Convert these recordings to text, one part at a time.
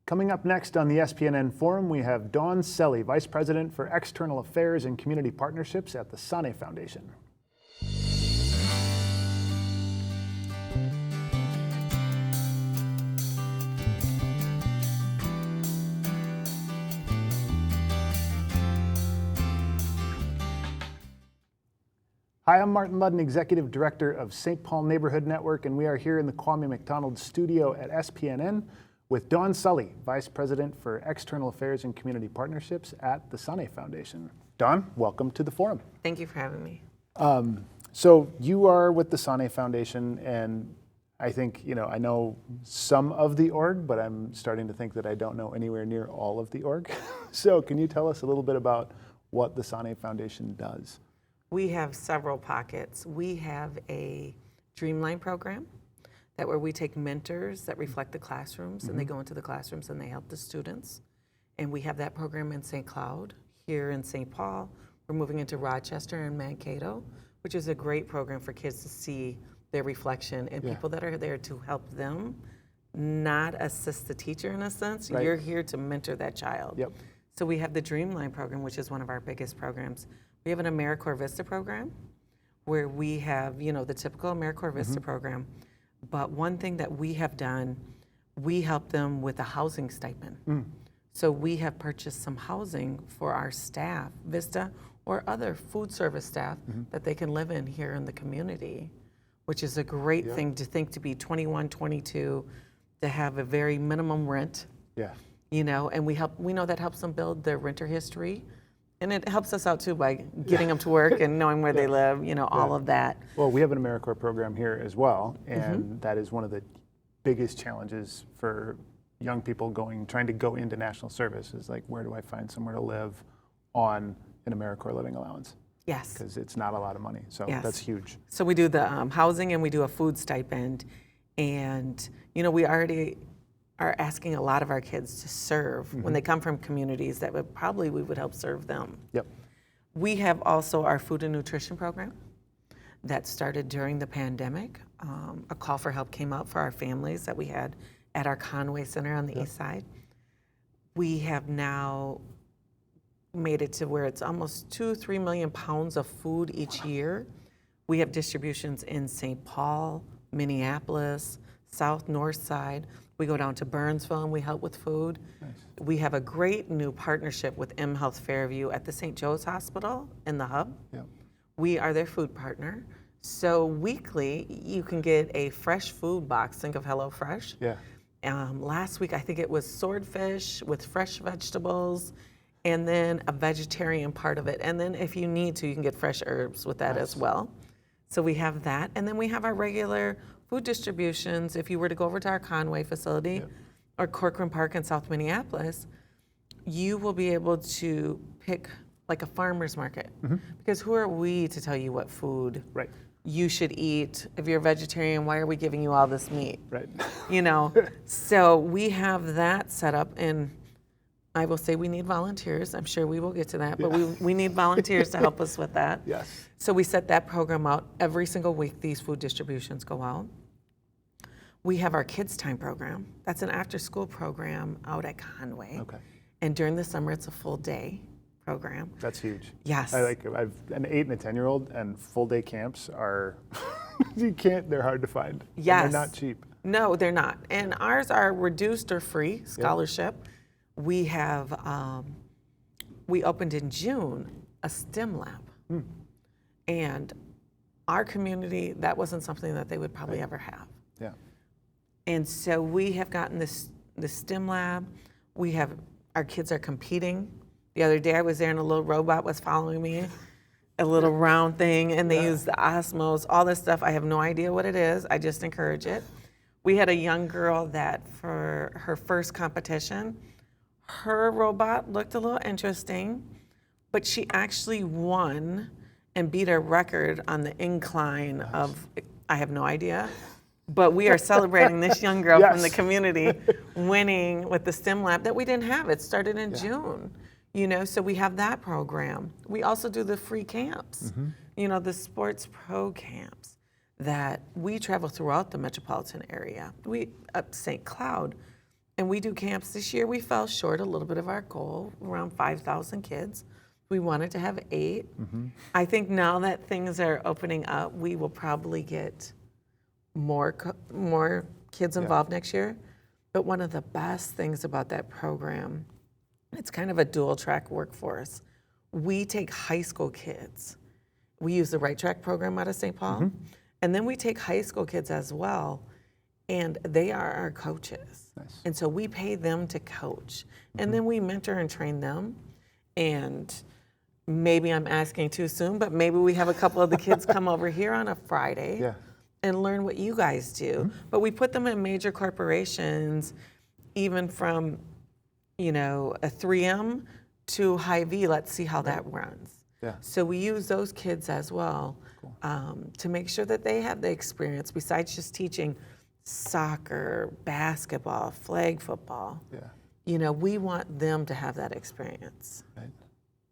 Coming up next on the SPNN Forum, we have Dawn Selle, Vice President for External Affairs and Community Partnerships at the Senneh Foundation. Hi, I'm Martin Ludden, Executive Director of St. Paul Neighborhood Network, and we are here in the Kwame McDonald studio at SPNN with Dawn Selle, Vice President for External Affairs and Community Partnerships at the Senneh Foundation. Dawn, welcome to the forum. Thank you for having me. So you are with the Senneh Foundation, and I think, I know some of the org, but I'm starting to think that I don't know anywhere near all of the org. So can you tell us a little bit about what the Senneh Foundation does? We have several pockets. We have a Dreamline program where we take mentors that reflect the classrooms, and they go into the classrooms and they help the students. And we have that program in St. Cloud, here in St. Paul. We're moving into Rochester and Mankato, which is a great program for kids to see their reflection and people that are there to help them, not assist the teacher in a sense. Right. You're here to mentor that child. Yep. So we have the Dreamline program, which is one of our biggest programs. We have an AmeriCorps Vista program where we have, the typical AmeriCorps Vista program. But one thing that we have done, we help them with a housing stipend. So we have purchased some housing for our staff, Vista or other food service staff, that they can live in here in the community, which is a great thing to think, to be 21, 22, to have a very minimum rent. Yeah. And we know that helps them build their renter history. And it helps us out too by getting them to work and knowing where they live, all of that. Well, we have an AmeriCorps program here as well, and that is one of the biggest challenges for young people trying to go into national service is like, where do I find somewhere to live on an AmeriCorps living allowance? Yes. Because it's not a lot of money, so that's huge. So we do the housing and we do a food stipend, and we already are asking a lot of our kids to serve when they come from communities that we would help serve them. Yep. We have also our food and nutrition program that started during the pandemic. A call for help came out for our families that we had at our Conway Center on the east side. We have now made it to where it's almost 2-3 million pounds of food each year. We have distributions in St. Paul, Minneapolis, South, North Side. We go down to Burnsville and we help with food. Nice. We have a great new partnership with M Health Fairview at the St. Joe's Hospital in the hub. Yep. We are their food partner. So weekly, you can get a fresh food box. Think of HelloFresh. Yeah. Last week, I think it was swordfish with fresh vegetables, and then a vegetarian part of it. And then if you need to, you can get fresh herbs with that as well. So we have that. And then we have our regular food distributions. If you were to go over to our Conway facility or Corcoran Park in South Minneapolis, you will be able to pick like a farmer's market. Because who are we to tell you what food you should eat? If you're a vegetarian, why are we giving you all this meat? Right. So we have that set up, and I will say we need volunteers. I'm sure we will get to that, but we need volunteers to help us with that. Yes. So we set that program out. Every single week, these food distributions go out. We have our Kids Time program. That's an after-school program out at Conway. Okay. And during the summer, it's a full day program. That's huge. Yes. I've an 8 and a 10-year-old, and full day camps are, they're hard to find. Yes. And they're not cheap. No, they're not. And ours are reduced or free scholarship. We have, we opened in June a STEM lab. And our community, that wasn't something that they would probably ever have. Yeah. And so we have gotten this STEM lab. Our kids are competing. The other day I was there and a little robot was following me, a little round thing, and they use the Osmos, all this stuff. I have no idea what it is. I just encourage it. We had a young girl that for her first competition, her robot looked a little interesting, but she actually won and beat a record on the incline of, I have no idea, but we are celebrating this young girl from the community winning with the STEM lab that we didn't have. It started in June, so we have that program. We also do the free camps, the sports pro camps that we travel throughout the metropolitan area. St. Cloud, And we do camps. This year we fell short a little bit of our goal, around 5,000 kids. We wanted to have 8. I think now that things are opening up, we will probably get more kids involved next year. But one of the best things about that program, it's kind of a dual track workforce. We take high school kids. We use the Right Track program out of St. Paul. And then we take high school kids as well, and they are our coaches. Nice. And so we pay them to coach. And then we mentor and train them. And maybe I'm asking too soon, but maybe we have a couple of the kids come over here on a Friday and learn what you guys do. But we put them in major corporations, even from, a 3M to Hy-Vee. Let's see how that runs. So we use those kids as well to make sure that they have the experience besides just teaching soccer, basketball, flag football. We want them to have that experience. Right.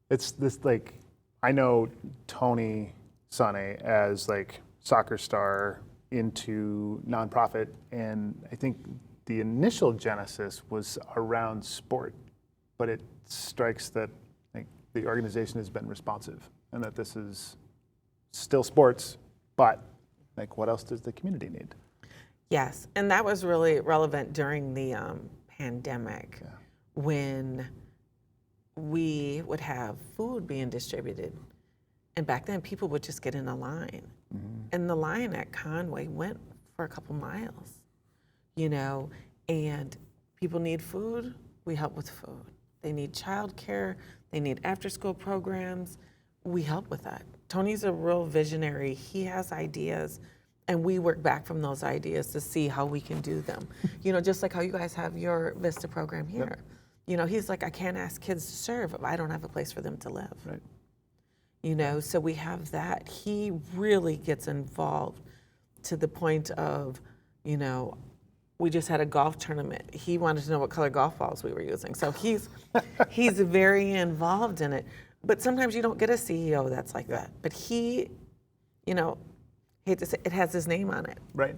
It's this, like, I know Tony Senneh as like soccer star into nonprofit, and I think the initial genesis was around sport, but it strikes that like the organization has been responsive and that this is still sports, but like what else does the community need? Yes, and that was really relevant during the pandemic when we would have food being distributed. And back then people would just get in a line. And the line at Conway went for a couple miles, and people need food, we help with food. They need childcare, they need after-school programs, we help with that. Tony's a real visionary. He has ideas, and we work back from those ideas to see how we can do them. Just like how you guys have your Vista program here. He's like, I can't ask kids to serve if I don't have a place for them to live. Right. So we have that. He really gets involved to the point of, we just had a golf tournament. He wanted to know what color golf balls we were using. So he's very involved in it. But sometimes you don't get a CEO that's like that. But he, hate to say, it has his name on it. Right.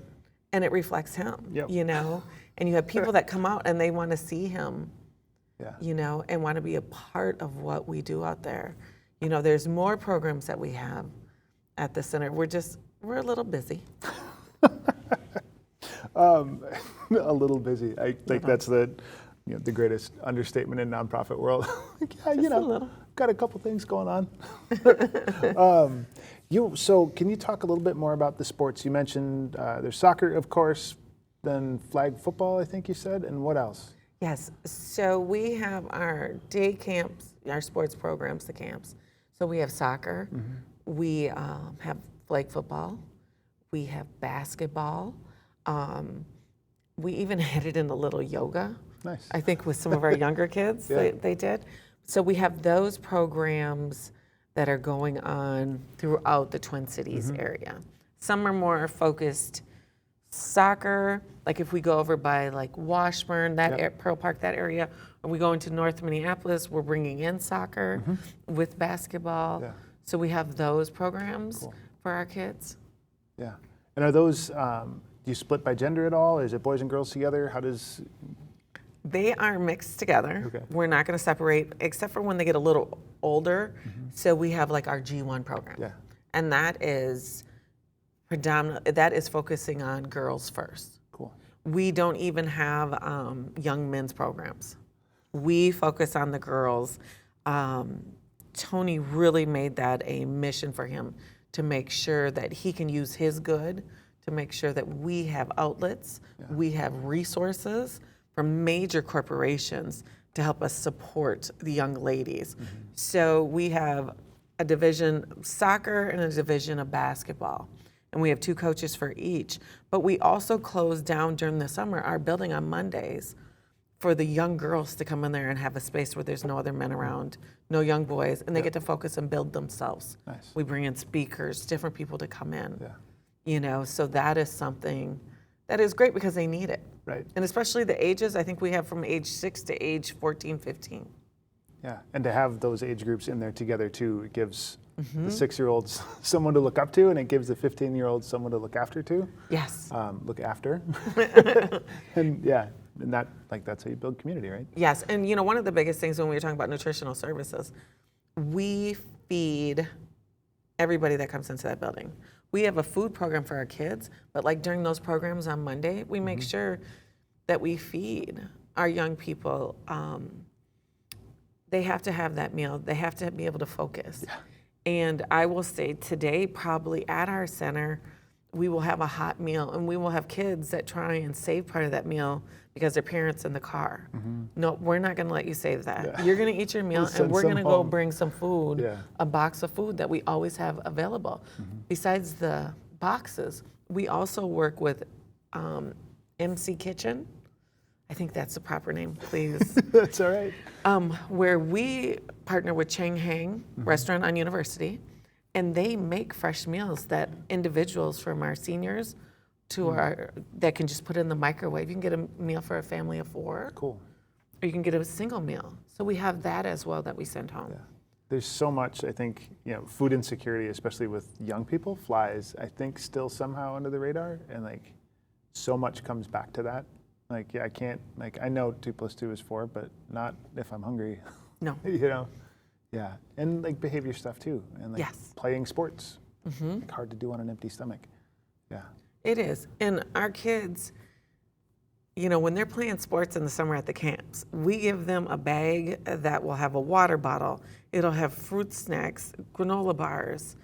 And it reflects him, And you have people that come out and they want to see him, and want to be a part of what we do out there. There's more programs that we have at the center. We're a little busy. A little busy. I think that's the greatest understatement in nonprofit world. Got a couple things going on. So can you talk a little bit more about the sports? You mentioned there's soccer, of course, then flag football, I think you said, and what else? Yes, so we have our day camps, our sports programs, the camps. So we have soccer, we have flag football, we have basketball. We even added in a little yoga. Nice. I think with some of our younger kids, they did. So we have those programs that are going on throughout the Twin Cities area. Some are more focused soccer, like if we go over by like Washburn, Pearl Park, that area, or we go into North Minneapolis, we're bringing in soccer with basketball. So we have those programs for our kids. Yeah. And are those, do you split by gender at all? Is it boys and girls together? How does... They are mixed together. Okay. We're not going to separate, except for when they get a little older. So we have like our G1 program. And that is focusing on girls first. Cool. We don't even have young men's programs. We focus on the girls. Tony really made that a mission for him to make sure that he can use his good to make sure that we have outlets, we have resources from major corporations to help us support the young ladies. So we have a division of soccer and a division of basketball. And we have 2 coaches for each. But we also close down during the summer our building on Mondays for the young girls to come in there and have a space where there's no other men around, no young boys, and they get to focus and build themselves. Nice. We bring in speakers, different people to come in. So that is something that is great because they need it. Right. And especially the ages, I think we have from age 6 to age 14, 15. Yeah, and to have those age groups in there together too, it gives the 6-year-olds someone to look up to, and it gives the 15-year-olds someone to look after too. Yes. Look after. And and that's how you build community, right? Yes, and you know, one of the biggest things when we were talking about nutritional services, we feed everybody that comes into that building. We have a food program for our kids, but like during those programs on Monday, we make sure that we feed our young people. They have to have that meal. They have to be able to focus. Yeah. And I will say today, probably at our center, we will have a hot meal, and we will have kids that try and save part of that meal because their parents in the car. No, we're not going to let you save that. Yeah. You're going to eat your meal, We'll send and we're some going to go home. bring some food, Yeah. a box of food that we always have available. Besides the boxes, we also work with MC Kitchen. I think that's the proper name, please. That's all right. Where we partner with Chang Hang Restaurant on University, and they make fresh meals that individuals from our seniors to our that can just put in the microwave. You can get a meal for a family of 4, Cool. or you can get a single meal. So we have that as well that we send home. Yeah. There's so much, I think, food insecurity, especially with young people, flies, I think, still somehow under the radar, and like so much comes back to that. Like, yeah, I can't, like, I know 2 + 2 is 4, but not if I'm hungry. No. Yeah, and like behavior stuff too, and like Yes. playing sports, like hard to do on an empty stomach. Yeah, It is. And our kids, when they're playing sports in the summer at the camps, we give them a bag that will have a water bottle. It'll have fruit snacks, granola bars.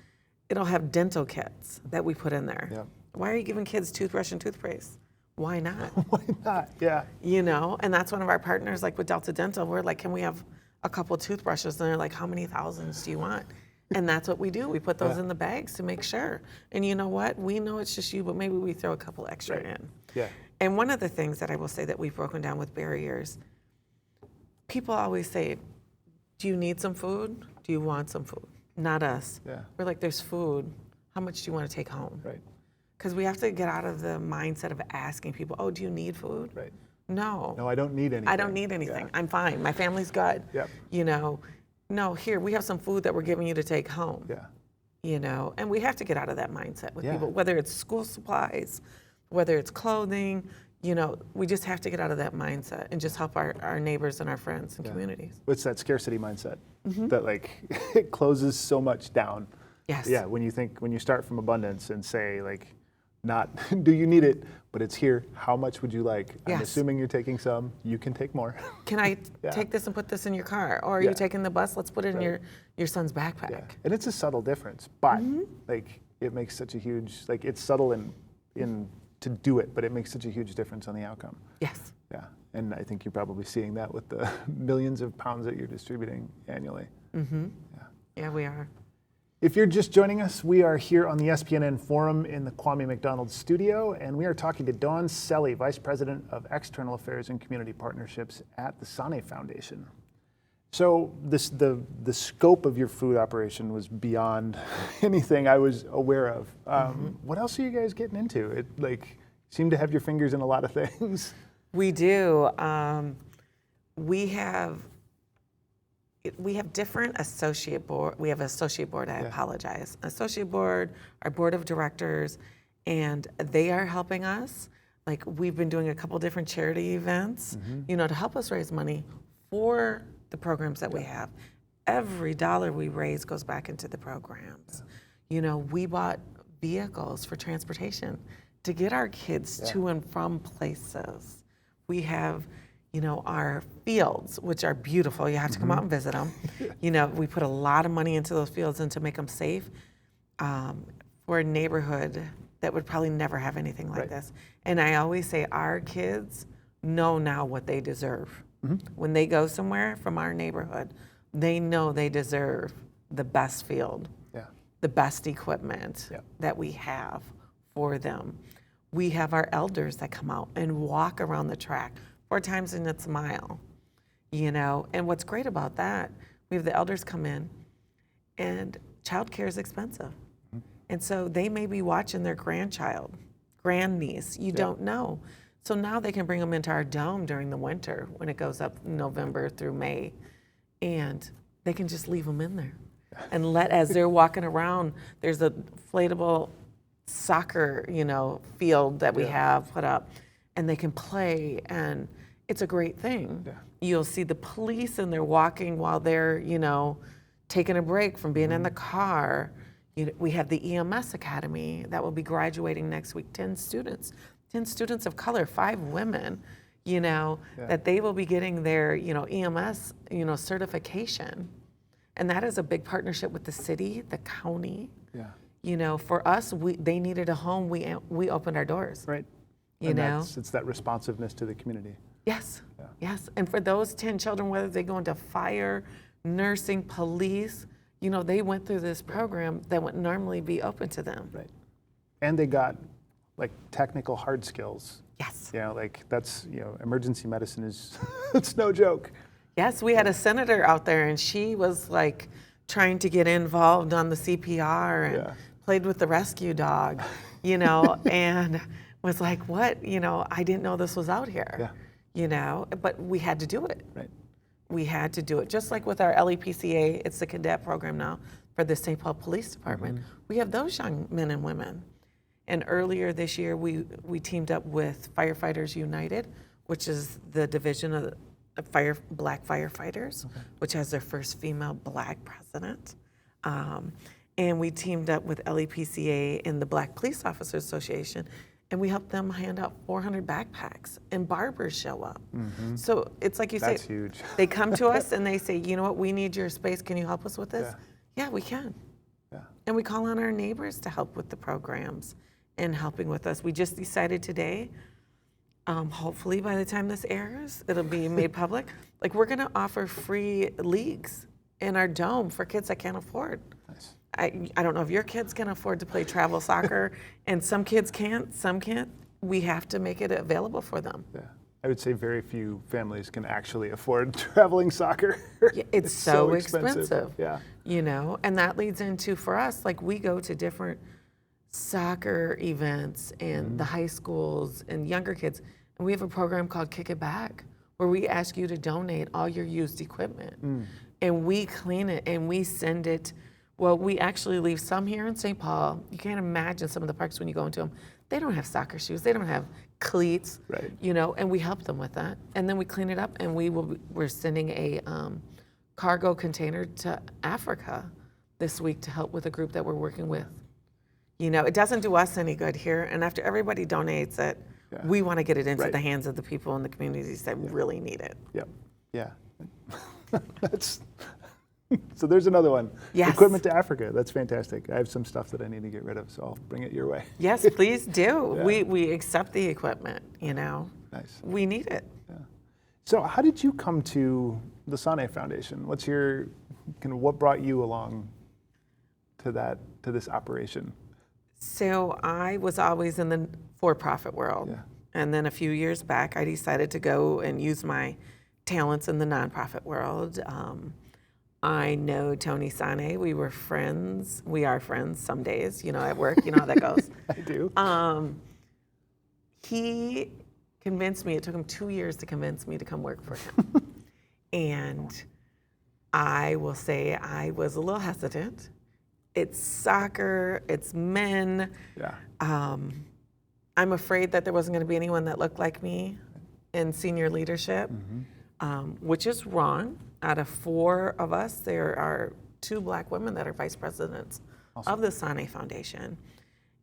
It'll have dental kits that we put in there. Yep. Why are you giving kids toothbrush and toothpaste? Why not? why not? Yeah, And that's one of our partners, like with Delta Dental. We're like, can we have a couple toothbrushes? And they're like, how many thousands do you want? And that's what we do. We put those in the bags to make sure. And you know what? We know it's just you, but maybe we throw a couple extra in. yeah, And one of the things that I will say that we've broken down with barriers, people always say, do you need some food? Do you want some food? Not us. Yeah. We're like, there's food. How much do you want to take home? right, Because we have to get out of the mindset of asking people, oh, do you need food? right. No. No, I don't need anything. I don't need anything. Yeah. I'm fine. My family's good. Yep. No, here, we have some food that we're giving you to take home. Yeah, And we have to get out of that mindset with Yeah. people, whether it's school supplies, whether it's clothing, we just have to get out of that mindset and just help our neighbors and our friends and communities. It's that scarcity mindset that like it closes so much down. Yes. Yeah, when you start from abundance and say like, not do you need it, but it's here. How much would you like? I'm Yes. assuming you're taking some. You can take more. Can I Yeah. take this and put this in your car? Or are Yeah. you taking the bus? Let's put it in your son's backpack. Yeah, and it's a subtle difference, but like it makes such a huge it's subtle in to do it, but it makes such a huge difference on the outcome. Yes. Yeah, and I think you're probably seeing that with the millions of pounds that you're distributing annually. Yeah, we are. If you're just joining us, we are here on the SPNN Forum in the Kwame McDonald studio, and we are talking to Dawn Selle, Vice President of External Affairs and Community Partnerships at the Senneh Foundation. So the scope of your food operation was beyond anything I was aware of. What else are you guys getting into? It seem to have your fingers in a lot of things. We do. We have different associate board. We have associate board. I apologize. Associate board, our board of directors, and they are helping us. Like we've been doing a couple different charity events, to help us raise money for the programs that we have. Every dollar we raise goes back into the programs. We bought vehicles for transportation to get our kids to and from places. We have our fields, which are beautiful. You have to come out and visit them. We put a lot of money into those fields and to make them safe for a neighborhood that would probably never have anything like this. And I always say our kids know now what they deserve. When they go somewhere from our neighborhood, they know they deserve the best field, the best equipment that we have for them. We have our elders that come out and walk around the track 4 times in its mile, And what's great about that, we have the elders come in, and childcare is expensive. And so they may be watching their grandniece, you don't know. So now they can bring them into our dome during the winter when it goes up November through May, and they can just leave them in there. And as they're walking around, there's a inflatable soccer, field that we have put up, and they can play, and it's a great thing. Yeah. You'll see the police and they're walking while they're, taking a break from being in the car. We have the EMS Academy that will be graduating next week, 10 students of color, 5 women, that they will be getting their, EMS, certification. And that is a big partnership with the city, the county. Yeah. For us, they needed a home. We opened our doors. Right. It's that responsiveness to the community. Yes. Yeah. Yes. And for those 10 children, whether they go into fire, nursing, police, they went through this program that would normally be open to them. Right. And they got like technical hard skills. Yes. That's, emergency medicine is, it's no joke. Yes, we had a senator out there and she was like trying to get involved on the CPR and played with the rescue dog, and was like, what? I didn't know this was out here, but we had to do it. Right. We had to do it. Just like with our LEPCA, it's the cadet program now for the St. Paul Police Department. We have those young men and women. And earlier this year, we teamed up with Firefighters United, which is the division of Black firefighters, which has their first female Black president. And we teamed up with LEPCA and the Black Police Officers Association, and we helped them hand out 400 backpacks, and barbers show up. So it's like you say, that's huge. They come to us and they say, you know what, we need your space. Can you help us with this? Yeah, we can. Yeah. And we call on our neighbors to help with the programs and helping with us. We just decided today, hopefully by the time this airs, it'll be made public. Like, we're gonna offer free leagues in our dome for kids that can't afford. Nice. I don't know if your kids can afford to play travel soccer, and some kids can't, some can't. We have to make it available for them. Yeah. I would say very few families can actually afford traveling soccer. Yeah, it's so expensive. Yeah. And that leads into, for us, like, we go to different soccer events and the high schools and younger kids, and we have a program called Kick It Back, where we ask you to donate all your used equipment, and we clean it and we send it. Well, we actually leave some here in St. Paul. You can't imagine some of the parks when you go into them. They don't have soccer shoes. They don't have cleats, right. And we help them with that. And then we clean it up, and we're sending a cargo container to Africa this week to help with a group that we're working with. It doesn't do us any good here, and after everybody donates it, we want to get it into the hands of the people in the communities that really need it. Yep. Yeah. So there's another one. Yes. Equipment to Africa. That's fantastic. I have some stuff that I need to get rid of, so I'll bring it your way. Yes, please do. Yeah. We accept the equipment, Nice. We need it. Yeah. So how did you come to the Senneh Foundation? What's your, what brought you along to this operation? So I was always in the for-profit world. Yeah. And then a few years back, I decided to go and use my talents in the nonprofit world. I know Tony Senneh. We were friends. We are friends some days, at work. You know how that goes. I do. He convinced me. It took him 2 years to convince me to come work for him. And I will say I was a little hesitant. It's soccer. It's men. Yeah. I'm afraid that there wasn't going to be anyone that looked like me in senior leadership, which is wrong. Out of 4 of us, there are 2 Black women that are vice presidents of the Senneh Foundation.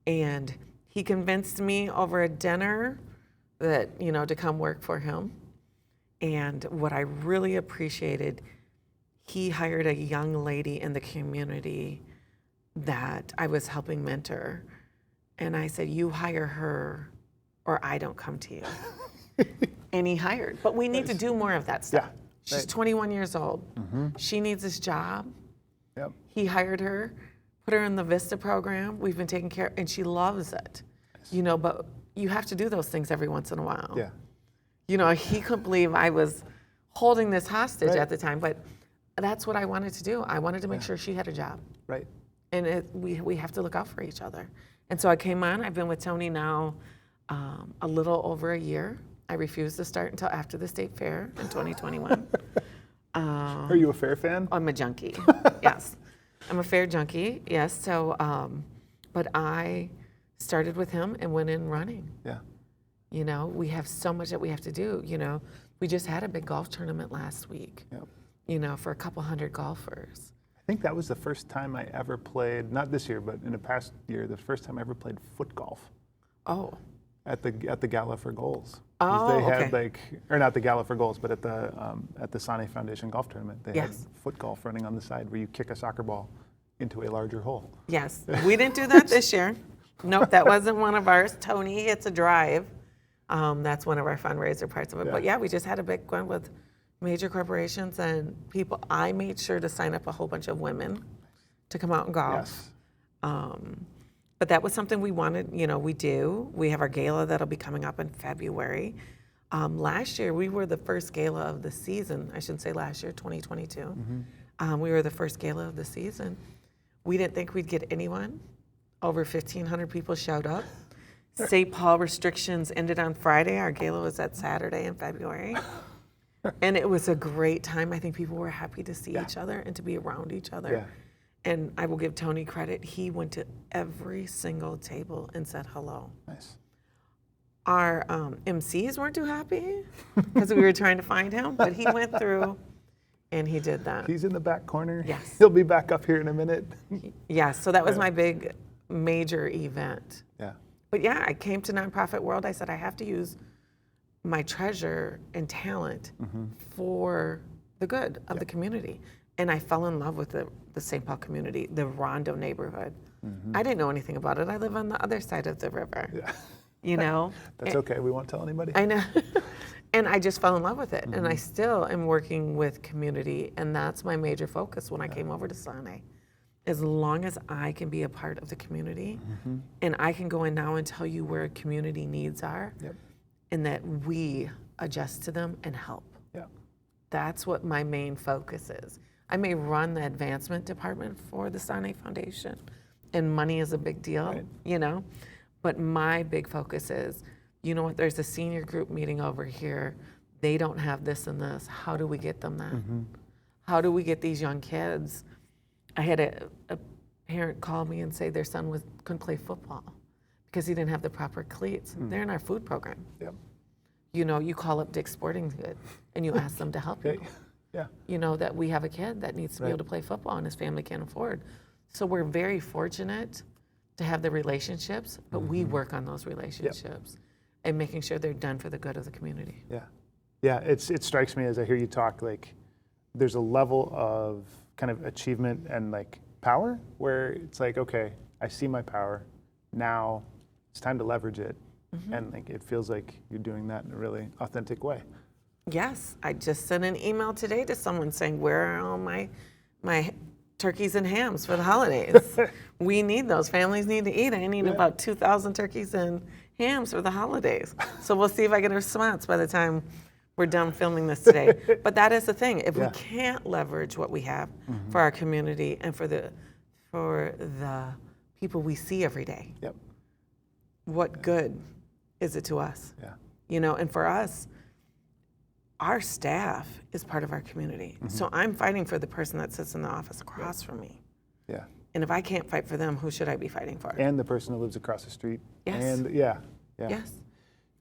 And he convinced me over a dinner that, to come work for him. And what I really appreciated, he hired a young lady in the community that I was helping mentor. And I said, you hire her or I don't come to you. And he hired. But we need to do more of that stuff. Yeah. She's 21 years old. She needs this job. Yep. He hired her, put her in the VISTA program. We've been taking care, and she loves it. But you have to do those things every once in a while. Yeah. He couldn't believe I was holding this hostage at the time, but that's what I wanted to do. I wanted to make sure she had a job. Right. And we have to look out for each other. And so I came on. I've been with Tony now a little over a year. I refused to start until after the state fair in 2021. Are you a fair fan? I'm a junkie. Yes, I'm a fair junkie. Yes. So, but I started with him and went in running. Yeah. We have so much that we have to do. We just had a big golf tournament last week, Yep. you know, for a couple hundred golfers. I think that was the first time I ever played, not this year, but in the past year, the first time I ever played foot golf Oh, at the Gala for Goals. 'Cause Oh, they had okay. like, or not the Gala for Goals, but at the Senneh Foundation golf tournament, they Yes. had foot golf running on the side where you kick a soccer ball into a larger hole. yes. We didn't do that this year. Nope, that wasn't one of ours. Tony hits a drive. That's one of our fundraiser parts of it. Yeah. But yeah, we just had a big one with major corporations and people. I made sure to sign up a whole bunch of women to come out and golf. Yes. But that was something we wanted, you know, we do. We have our gala that'll be coming up in February. Last year, we were the first gala of the season. I shouldn't say last year, 2022. We were the first gala of the season. We didn't think we'd get anyone. Over 1,500 people showed up. St. Paul restrictions ended on Friday. Our gala was that Saturday in February. And it was a great time. I think people were happy to see each other and to be around each other. Yeah. And I will give Tony credit. He went to every single table and said hello. Nice. Our MCs weren't too happy because we were trying to find him, but he went through and he did that. He's in the back corner. Yes. He'll be back up here in a minute. Yes, so that was my big major event. Yeah. But yeah, I came to Nonprofit World. I said I have to use my treasure and talent for the good of the community. And I fell in love with the St. Paul community, the Rondo neighborhood. I didn't know anything about it. I live on the other side of the river. Yeah. You know? That's okay. We won't tell anybody. I know. And I just fell in love with it. And I still am working with community. And that's my major focus when I came over to Senneh. As long as I can be a part of the community and I can go in now and tell you where community needs are Yep. and that we adjust to them and help. Yeah. That's what my main focus is. I may run the advancement department for the Senneh Foundation, and money is a big deal, Right. you know? But my big focus is, you know what, there's a senior group meeting over here. They don't have this and this. How do we get them that? How do we get these young kids? I had a parent call me and say their son couldn't play football because he didn't have the proper cleats. They're in our food program. Yep. You know, you call up Dick's Sporting Goods and you ask them to help Okay. you. Yeah. You know, that we have a kid that needs to be Right. able to play football and his family can't afford. So we're very fortunate to have the relationships, but we work on those relationships and making sure they're done for the good of the community. Yeah. Yeah. It strikes me as I hear you talk, like there's a level of kind of achievement and like power where it's like, okay, I see my power. Now it's time to leverage it. And like it feels like you're doing that in a really authentic way. Yes, I just sent an email today to someone saying, where are all my turkeys and hams for the holidays? We need those. Families need to eat. I need about 2,000 turkeys and hams for the holidays. So we'll see if I get a response by the time we're done filming this today. But that is the thing. If we can't leverage what we have for our community and for the people we see every day, Yep. what good is it to us? Yeah. You know, and for us, our staff is part of our community. So I'm fighting for the person that sits in the office across from me. Yeah. And if I can't fight for them, who should I be fighting for? And the person who lives across the street. Yes. And yeah. Yes.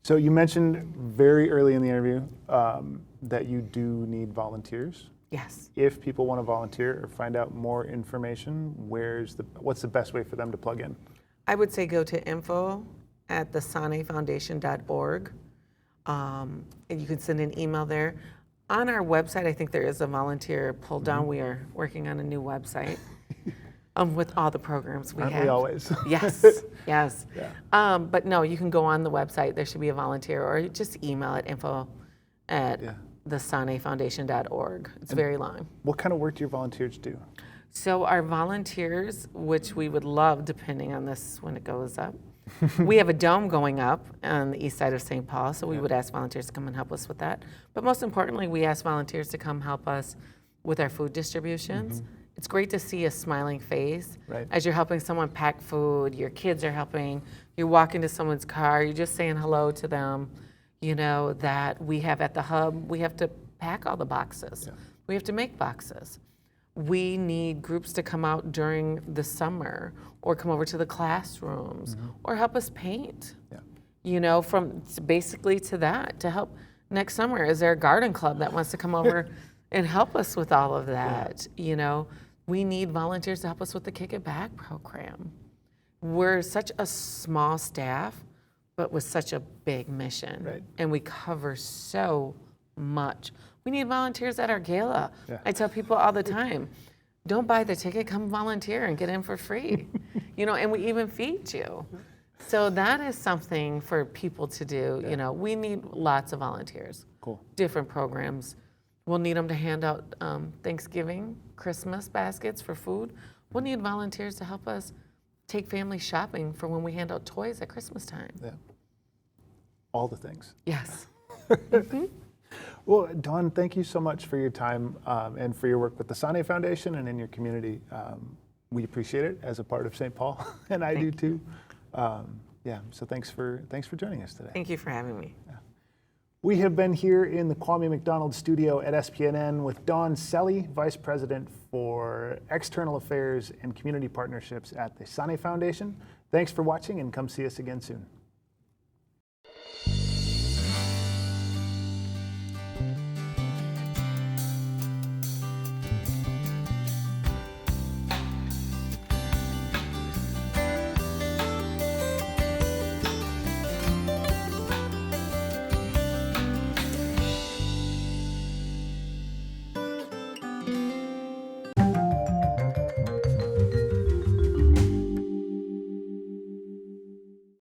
So you mentioned very early in the interview that you do need volunteers. Yes. If people want to volunteer or find out more information, what's the best way for them to plug in? I would say go to info@thesennehfoundation.org. And you can send an email there. On our website, I think there is a volunteer pull down. We are working on a new website with all the programs we Aren't have. we always? Yes, yes. Yeah. But no, you can go on the website. There should be a volunteer, or just email at info@thesennehfoundation.org. It's very long. What kind of work do your volunteers do? So our volunteers, which we would love, depending on this when it goes up, we have a dome going up on the east side of St. Paul, so we would ask volunteers to come and help us with that. But most importantly, we ask volunteers to come help us with our food distributions. It's great to see a smiling face Right. as you're helping someone pack food, your kids are helping, you walk into someone's car, you're just saying hello to them. You know, that we have at the hub, we have to pack all the boxes. We have to make boxes. We need groups to come out during the summer or come over to the classrooms or help us paint. Yeah. You know, from basically to that, to help next summer, is there a garden club that wants to come over and help us with all of that? You know, we need volunteers to help us with the Kick It Back program. We're such a small staff, but with such a big mission. Right. And we cover so much. We need volunteers at our gala. Yeah. I tell people all the time, don't buy the ticket, come volunteer and get in for free. You know, and we even feed you. So that is something for people to do. You know, we need lots of volunteers. Cool. Different programs. We'll need them to hand out Thanksgiving, Christmas baskets for food. We'll need volunteers to help us take families shopping for when we hand out toys at Christmas time. Yeah. All the things. Yes. Well, Dawn, thank you so much for your time and for your work with the Senneh Foundation and in your community. We appreciate it as a part of St. Paul, and I do too. Yeah, so thanks for joining us today. Thank you for having me. Yeah. We have been here in the Kwame McDonald studio at SPNN with Dawn Selle, Vice President for External Affairs and Community Partnerships at the Senneh Foundation. Thanks for watching, and come see us again soon.